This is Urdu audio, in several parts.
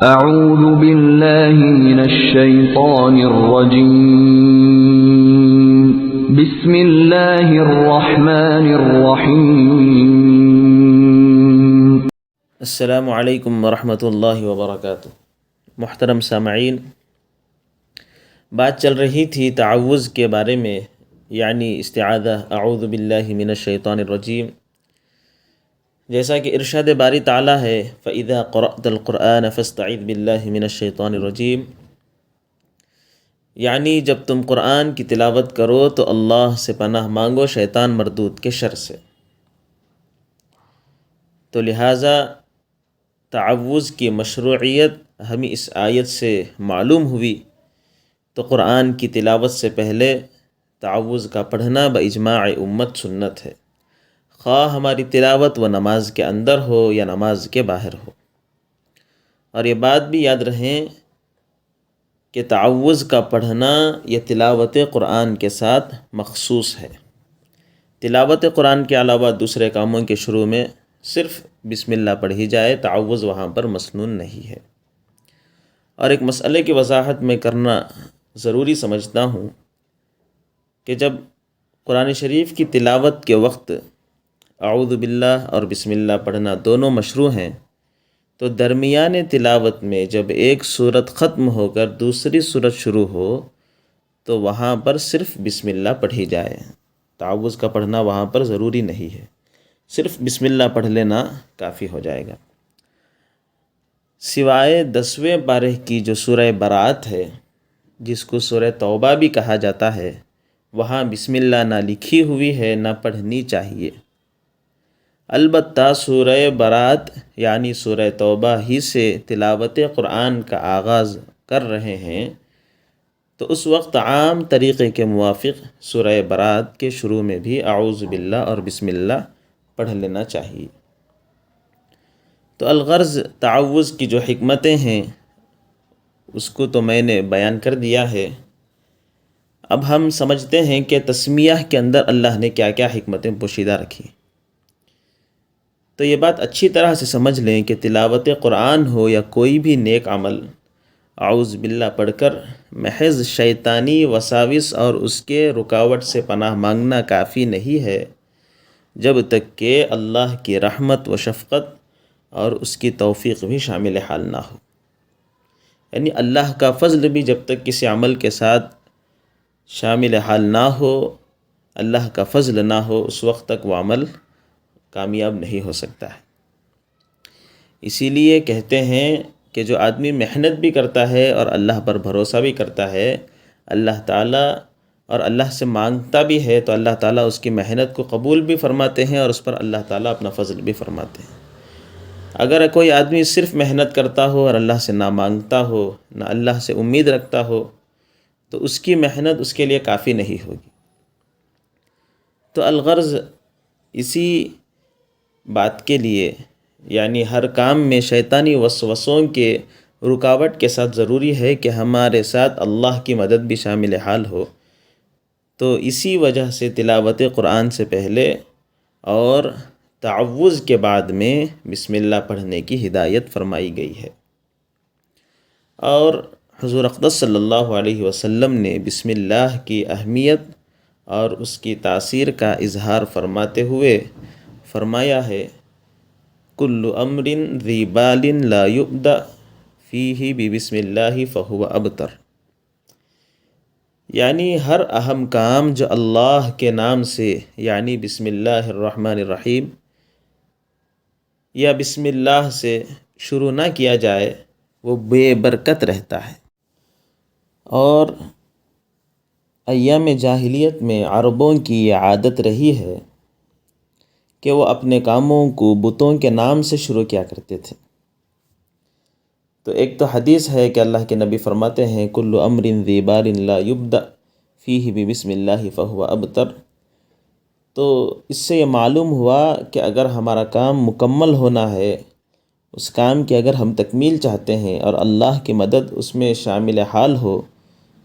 أعوذ بالله من الشيطان الرجيم. بسم الله الرحمن الرحيم. السلام علیکم ورحمۃ اللہ وبرکاتہ۔ محترم سامعین، بات چل رہی تھی تعوذ کے بارے میں، یعنی استعاذہ، اعوذ باللہ من الشیطان الرجیم۔ جیسا کہ ارشاد باری تعالیٰ ہے، فَإِذَا قَرَأْتَ الْقُرْآنَ فَاسْتَعِذْ بِاللَّهِ مِنَ الشَّيْطَانِ الرَّجِيمِ، یعنی جب تم قرآن کی تلاوت کرو تو اللہ سے پناہ مانگو شیطان مردود کے شر سے۔ تو لہٰذا تعوذ کی مشروعیت ہمیں اس آیت سے معلوم ہوئی۔ تو قرآن کی تلاوت سے پہلے تعوذ کا پڑھنا باجماع امت سنت ہے، خواہ ہماری تلاوت و نماز کے اندر ہو یا نماز کے باہر ہو۔ اور یہ بات بھی یاد رہیں کہ تعوذ کا پڑھنا یہ تلاوت قرآن کے ساتھ مخصوص ہے۔ تلاوت قرآن کے علاوہ دوسرے کاموں کے شروع میں صرف بسم اللہ پڑھی جائے، تعوذ وہاں پر مسنون نہیں ہے۔ اور ایک مسئلے کی وضاحت میں کرنا ضروری سمجھتا ہوں کہ جب قرآن شریف کی تلاوت کے وقت اعوذ باللہ اور بسم اللہ پڑھنا دونوں مشروع ہیں، تو درمیان تلاوت میں جب ایک سورت ختم ہو کر دوسری سورت شروع ہو تو وہاں پر صرف بسم اللہ پڑھی جائے، تعوذ کا پڑھنا وہاں پر ضروری نہیں ہے، صرف بسم اللہ پڑھ لینا کافی ہو جائے گا۔ سوائے 10ویں پارے کی جو سورہ برات ہے، جس کو سورہ توبہ بھی کہا جاتا ہے، وہاں بسم اللہ نہ لکھی ہوئی ہے، نہ پڑھنی چاہیے۔ البتہ سورہ برات یعنی سورہ توبہ ہی سے تلاوت قرآن کا آغاز کر رہے ہیں، تو اس وقت عام طریقے کے موافق سورہ برات کے شروع میں بھی اعوذ باللہ اور بسم اللہ پڑھ لینا چاہیے۔ تو الغرض تعوذ کی جو حکمتیں ہیں اس کو تو میں نے بیان کر دیا ہے۔ اب ہم سمجھتے ہیں کہ تسمیہ کے اندر اللہ نے کیا کیا حکمتیں پوشیدہ رکھی۔ تو یہ بات اچھی طرح سے سمجھ لیں کہ تلاوت قرآن ہو یا کوئی بھی نیک عمل، اعوذ باللہ پڑھ کر محض شیطانی وساوس اور اس کے رکاوٹ سے پناہ مانگنا کافی نہیں ہے، جب تک کہ اللہ کی رحمت و شفقت اور اس کی توفیق بھی شامل حال نہ ہو۔ یعنی اللہ کا فضل بھی جب تک کسی عمل کے ساتھ شامل حال نہ ہو، اللہ کا فضل نہ ہو، اس وقت تک وہ عمل کامیاب نہیں ہو سکتا ہے۔ اسی لیے کہتے ہیں کہ جو آدمی محنت بھی کرتا ہے اور اللہ پر بھروسہ بھی کرتا ہے، اللہ تعالیٰ اور اللہ سے مانگتا بھی ہے، تو اللہ تعالیٰ اس کی محنت کو قبول بھی فرماتے ہیں اور اس پر اللہ تعالیٰ اپنا فضل بھی فرماتے ہیں۔ اگر کوئی آدمی صرف محنت کرتا ہو اور اللہ سے نہ مانگتا ہو، نہ اللہ سے امید رکھتا ہو، تو اس کی محنت اس کے لیے کافی نہیں ہوگی۔ تو الغرض اسی بات کے لیے، یعنی ہر کام میں شیطانی وسوسوں کے رکاوٹ کے ساتھ ضروری ہے کہ ہمارے ساتھ اللہ کی مدد بھی شامل حال ہو۔ تو اسی وجہ سے تلاوت قرآن سے پہلے اور تعوذ کے بعد میں بسم اللہ پڑھنے کی ہدایت فرمائی گئی ہے۔ اور حضور اقدس صلی اللہ علیہ وسلم نے بسم اللہ کی اہمیت اور اس کی تاثیر کا اظہار فرماتے ہوئے فرمایا ہے، کل امر ذی بال لا یبدأ فیہ ببسم اللہ فہو ابتر، یعنی ہر اہم کام جو اللہ کے نام سے یعنی بسم اللہ الرحمن الرحیم یا بسم اللہ سے شروع نہ کیا جائے وہ بے برکت رہتا ہے۔ اور ایام جاہلیت میں عربوں کی یہ عادت رہی ہے کہ وہ اپنے کاموں کو بتوں کے نام سے شروع کیا کرتے تھے۔ تو ایک تو حدیث ہے کہ اللہ کے نبی فرماتے ہیں، کل امر ذی بال لا یبدأ فیہ ببسم اللہ فہو ابتر۔ تو اس سے یہ معلوم ہوا کہ اگر ہمارا کام مکمل ہونا ہے، اس کام کی اگر ہم تکمیل چاہتے ہیں اور اللہ کی مدد اس میں شامل حال ہو،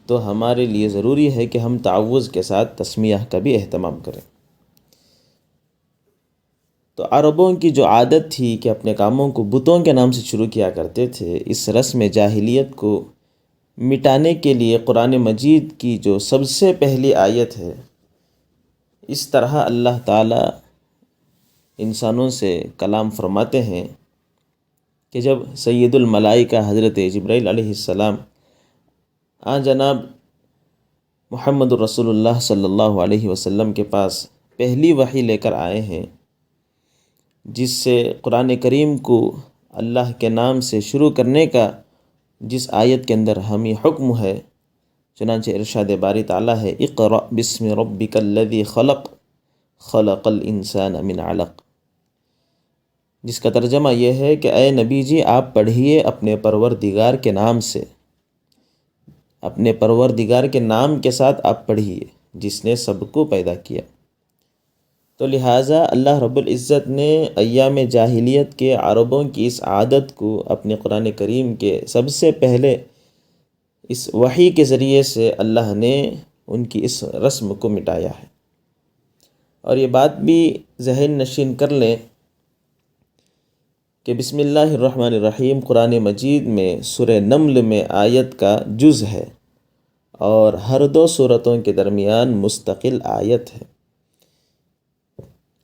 تو ہمارے لیے ضروری ہے کہ ہم تعوذ کے ساتھ تسمیہ کا بھی اہتمام کریں۔ تو عربوں کی جو عادت تھی کہ اپنے کاموں کو بتوں کے نام سے شروع کیا کرتے تھے، اس رسم جاہلیت کو مٹانے کے لیے قرآن مجید کی جو سب سے پہلی آیت ہے، اس طرح اللہ تعالیٰ انسانوں سے کلام فرماتے ہیں کہ جب سید الملائکہ حضرت جبرائیل علیہ السلام جناب محمد الرسول اللہ صلی اللہ علیہ وسلم کے پاس پہلی وحی لے کر آئے ہیں، جس سے قرآن کریم کو اللہ کے نام سے شروع کرنے کا جس آیت کے اندر ہمیں حکم ہے، چنانچہ ارشاد باری تعالیٰ ہے اقرأ بسم ربک الذی خلق خلق الانسان من علق، جس کا ترجمہ یہ ہے کہ اے نبی جی آپ پڑھیے اپنے پروردگار کے نام سے، اپنے پروردگار کے نام کے ساتھ آپ پڑھیے جس نے سب کو پیدا کیا۔ تو لہٰذا اللہ رب العزت نے ایام جاہلیت کے عربوں کی اس عادت کو اپنے قرآن کریم کے سب سے پہلے اس وحی کے ذریعے سے اللہ نے ان کی اس رسم کو مٹایا ہے۔ اور یہ بات بھی ذہن نشین کر لیں کہ بسم اللہ الرحمن الرحیم قرآن مجید میں سورہ نمل میں آیت کا جز ہے اور ہر دو سورتوں کے درمیان مستقل آیت ہے،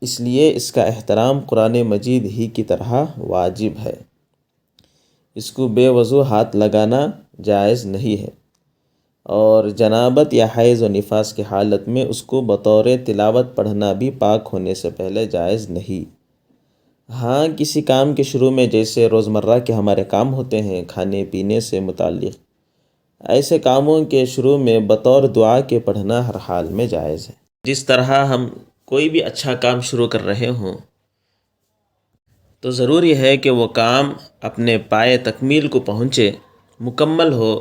اس لیے اس کا احترام قرآن مجید ہی کی طرح واجب ہے، اس کو بے وضو ہاتھ لگانا جائز نہیں ہے، اور جنابت یا حیض و نفاس کی حالت میں اس کو بطور تلاوت پڑھنا بھی پاک ہونے سے پہلے جائز نہیں۔ ہاں کسی کام کے شروع میں جیسے روزمرہ کے ہمارے کام ہوتے ہیں کھانے پینے سے متعلق، ایسے کاموں کے شروع میں بطور دعا کے پڑھنا ہر حال میں جائز ہے۔ جس طرح ہم کوئی بھی اچھا کام شروع کر رہے ہوں تو ضروری ہے کہ وہ کام اپنے پائے تکمیل کو پہنچے، مکمل ہو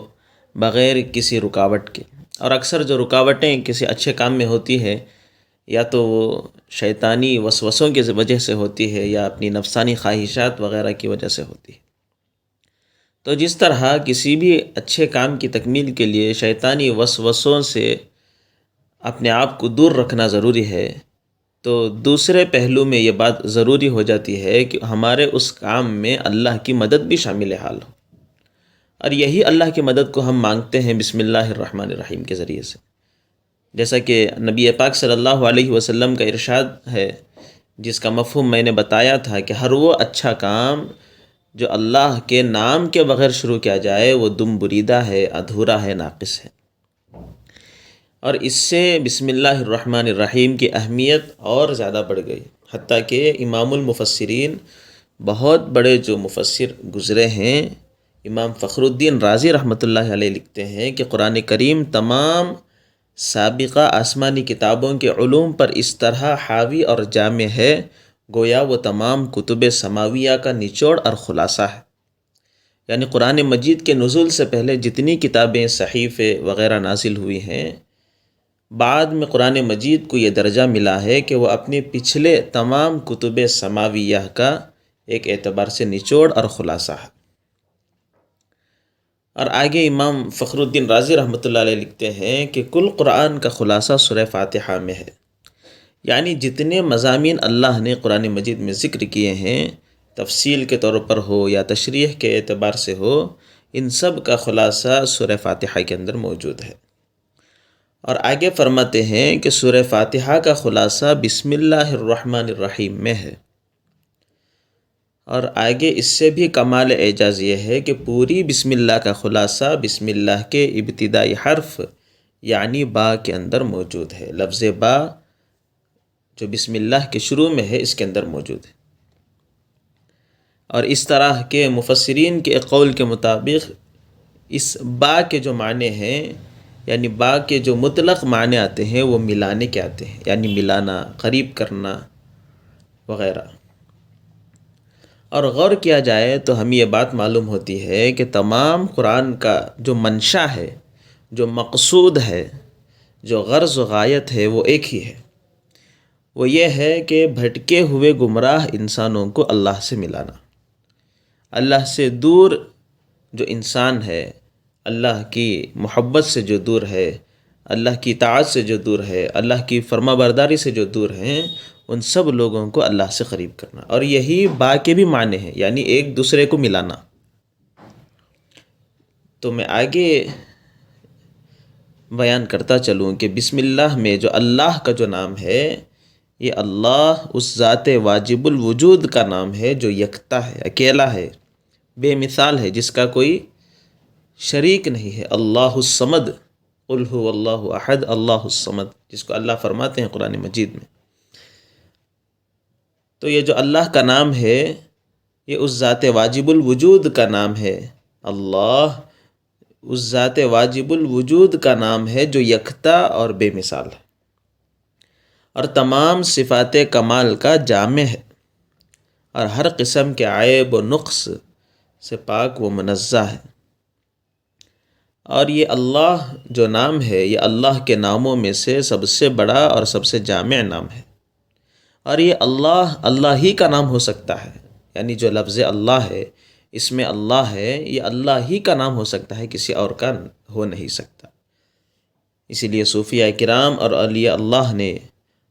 بغیر کسی رکاوٹ کے، اور اکثر جو رکاوٹیں کسی اچھے کام میں ہوتی ہے یا تو وہ شیطانی وسوسوں کی وجہ سے ہوتی ہے یا اپنی نفسانی خواہشات وغیرہ کی وجہ سے ہوتی ہے۔ تو جس طرح کسی بھی اچھے کام کی تکمیل کے لیے شیطانی وسوسوں سے اپنے آپ کو دور رکھنا ضروری ہے، تو دوسرے پہلو میں یہ بات ضروری ہو جاتی ہے کہ ہمارے اس کام میں اللہ کی مدد بھی شامل حال ہو، اور یہی اللہ کی مدد کو ہم مانگتے ہیں بسم اللہ الرحمن الرحیم کے ذریعے سے، جیسا کہ نبی پاک صلی اللہ علیہ وسلم کا ارشاد ہے، جس کا مفہوم میں نے بتایا تھا کہ ہر وہ اچھا کام جو اللہ کے نام کے بغیر شروع کیا جائے وہ دم بریدہ ہے، ادھورا ہے، ناقص ہے۔ اور اس سے بسم اللہ الرحمن الرحیم کی اہمیت اور زیادہ بڑھ گئی، حتیٰ کہ امام المفسرین بہت بڑے جو مفسر گزرے ہیں، امام فخر الدین رازی رحمۃ اللہ علیہ لکھتے ہیں کہ قرآن کریم تمام سابقہ آسمانی کتابوں کے علوم پر اس طرح حاوی اور جامع ہے گویا وہ تمام کتب سماویہ کا نچوڑ اور خلاصہ ہے۔ یعنی قرآن مجید کے نزول سے پہلے جتنی کتابیں صحیفے وغیرہ نازل ہوئی ہیں، بعد میں قرآن مجید کو یہ درجہ ملا ہے کہ وہ اپنے پچھلے تمام کتب سماویہ کا ایک اعتبار سے نچوڑ اور خلاصہ ہے۔ اور آگے امام فخر الدین رازی رحمۃ اللہ علیہ لکھتے ہیں کہ کل قرآن کا خلاصہ سورہ فاتحہ میں ہے، یعنی جتنے مضامین اللہ نے قرآن مجید میں ذکر کیے ہیں، تفصیل کے طور پر ہو یا تشریح کے اعتبار سے ہو، ان سب کا خلاصہ سورہ فاتحہ کے اندر موجود ہے۔ اور آگے فرماتے ہیں کہ سورہ فاتحہ کا خلاصہ بسم اللہ الرحمن الرحیم میں ہے، اور آگے اس سے بھی کمال اعجاز یہ ہے کہ پوری بسم اللہ کا خلاصہ بسم اللہ کے ابتدائی حرف یعنی با کے اندر موجود ہے۔ لفظ با جو بسم اللہ کے شروع میں ہے اس کے اندر موجود ہے، اور اس طرح کے مفسرین کے قول کے مطابق اس با کے جو معنی ہیں، یعنی با کے جو مطلق معنی آتے ہیں وہ ملانے کے آتے ہیں، یعنی ملانا، قریب کرنا وغیرہ۔ اور غور کیا جائے تو ہمیں یہ بات معلوم ہوتی ہے کہ تمام قرآن کا جو منشا ہے، جو مقصود ہے، جو غرض و غایت ہے وہ ایک ہی ہے، وہ یہ ہے کہ بھٹکے ہوئے گمراہ انسانوں کو اللہ سے ملانا۔ اللہ سے دور جو انسان ہے، اللہ کی محبت سے جو دور ہے، اللہ کی اطاعت سے جو دور ہے، اللہ کی فرما برداری سے جو دور ہیں، ان سب لوگوں کو اللہ سے قریب کرنا. اور یہی با کے بھی معنی ہے، یعنی ایک دوسرے کو ملانا. تو میں آگے بیان کرتا چلوں کہ بسم اللہ میں جو اللہ کا جو نام ہے، یہ اللہ اس ذات واجب الوجود کا نام ہے جو یکتا ہے، اکیلا ہے، بے مثال ہے، جس کا کوئی شریک نہیں ہے. اللہ الصمد، قل هو اللہ احد اللہ الصمد، جس کو اللہ فرماتے ہیں قرآن مجید میں. تو یہ جو اللہ کا نام ہے، یہ اس ذات واجب الوجود کا نام ہے. اللہ اس ذات واجب الوجود کا نام ہے جو یکتا اور بے مثال ہے، اور تمام صفات کمال کا جامع ہے، اور ہر قسم کے عیب و نقص سے پاک و منزہ ہے. اور یہ اللہ جو نام ہے، یہ اللہ کے ناموں میں سے سب سے بڑا اور سب سے جامع نام ہے. اور یہ اللہ ہی کا نام ہو سکتا ہے، یعنی جو لفظ اللہ ہے، اس میں اللہ ہے، یہ اللہ ہی کا نام ہو سکتا ہے، کسی اور کا ہو نہیں سکتا. اسی لیے صوفیاء کرام اور اولیاء اللہ نے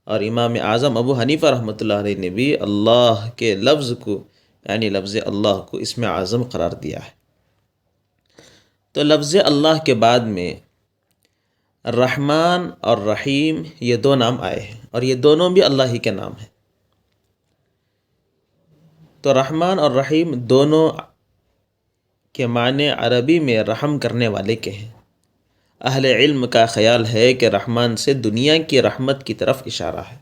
اور امام اعظم ابو حنیفہ رحمۃ اللہ علیہ نے بھی اللہ کے لفظ کو، یعنی لفظ اللہ کو اسم اعظم قرار دیا ہے. تو لفظ اللہ کے بعد میں الرحمن اور رحیم یہ دو نام آئے ہیں، اور یہ دونوں بھی اللہ ہی کے نام ہیں. تو رحمان اور رحیم دونوں کے معنی عربی میں رحم کرنے والے کے ہیں. اہل علم کا خیال ہے کہ رحمان سے دنیا کی رحمت کی طرف اشارہ ہے،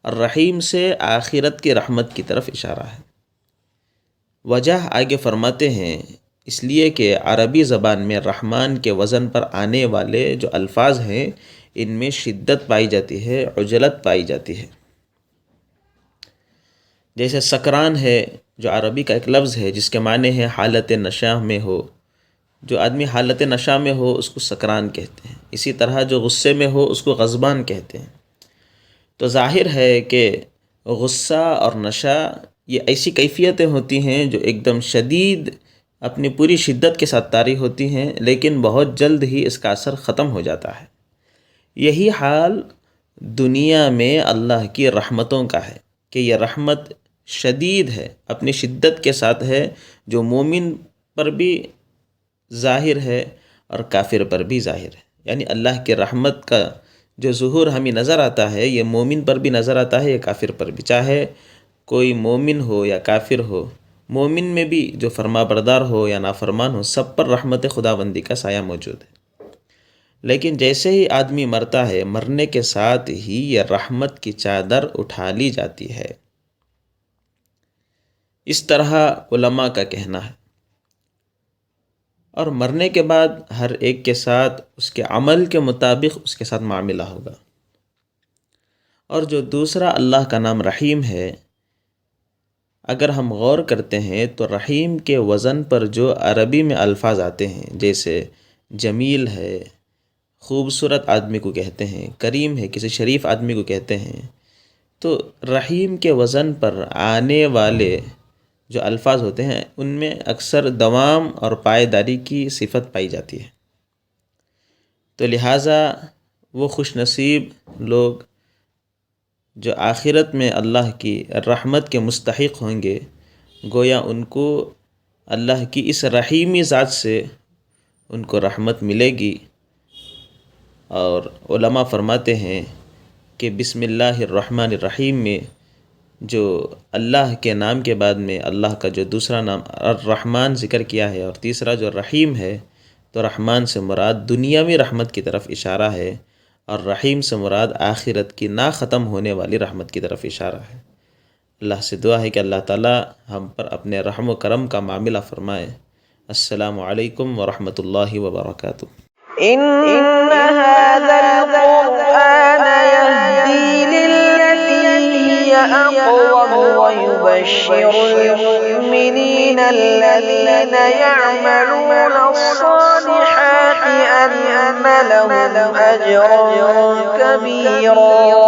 اور رحیم سے آخرت کی رحمت کی طرف اشارہ ہے. وجہ آگے فرماتے ہیں، اس لیے کہ عربی زبان میں رحمان کے وزن پر آنے والے جو الفاظ ہیں، ان میں شدت پائی جاتی ہے، عجلت پائی جاتی ہے. جیسے سکران ہے، جو عربی کا ایک لفظ ہے جس کے معنی ہے حالت نشہ میں ہو. جو آدمی حالت نشہ میں ہو اس کو سکران کہتے ہیں. اسی طرح جو غصے میں ہو اس کو غضبان کہتے ہیں. تو ظاہر ہے کہ غصہ اور نشہ یہ ایسی کیفیتیں ہوتی ہیں جو ایک دم شدید اپنی پوری شدت کے ساتھ طاری ہوتی ہیں، لیکن بہت جلد ہی اس کا اثر ختم ہو جاتا ہے. یہی حال دنیا میں اللہ کی رحمتوں کا ہے کہ یہ رحمت شدید ہے، اپنی شدت کے ساتھ ہے، جو مومن پر بھی ظاہر ہے اور کافر پر بھی ظاہر ہے. یعنی اللہ کی رحمت کا جو ظہور ہمیں نظر آتا ہے، یہ مومن پر بھی نظر آتا ہے، یہ کافر پر بھی. چاہے کوئی مومن ہو یا کافر ہو، مومن میں بھی جو فرما بردار ہو یا نافرمان ہو، سب پر رحمت خداوندی کا سایہ موجود ہے. لیکن جیسے ہی آدمی مرتا ہے، مرنے کے ساتھ ہی یہ رحمت کی چادر اٹھا لی جاتی ہے. اس طرح علماء کا کہنا ہے. اور مرنے کے بعد ہر ایک کے ساتھ اس کے عمل کے مطابق اس کے ساتھ معاملہ ہوگا. اور جو دوسرا اللہ کا نام رحیم ہے، اگر ہم غور کرتے ہیں تو رحیم کے وزن پر جو عربی میں الفاظ آتے ہیں، جیسے جمیل ہے، خوبصورت آدمی کو کہتے ہیں، کریم ہے، کسی شریف آدمی کو کہتے ہیں، تو رحیم کے وزن پر آنے والے جو الفاظ ہوتے ہیں ان میں اکثر دوام اور پائیداری کی صفت پائی جاتی ہے. تو لہٰذا وہ خوش نصیب لوگ جو آخرت میں اللہ کی رحمت کے مستحق ہوں گے، گویا ان کو اللہ کی اس رحیمی ذات سے ان کو رحمت ملے گی. اور علماء فرماتے ہیں کہ بسم اللہ الرحمن الرحیم میں جو اللہ کے نام کے بعد میں اللہ کا جو دوسرا نام الرحمن ذکر کیا ہے، اور تیسرا جو رحیم ہے، تو رحمان سے مراد دنیاوی رحمت کی طرف اشارہ ہے، اور رحیم سے مراد آخرت کی نا ختم ہونے والی رحمت کی طرف اشارہ ہے. اللہ سے دعا ہے کہ اللہ تعالی ہم پر اپنے رحم و کرم کا معاملہ فرمائے. السلام علیکم ورحمۃ اللہ وبرکاتہ. إن هذا القرآن يهدي للتي هي أقوم ويبشر المؤمنين الذين يعملون الصالحات أن لهم أجرا كبيرا.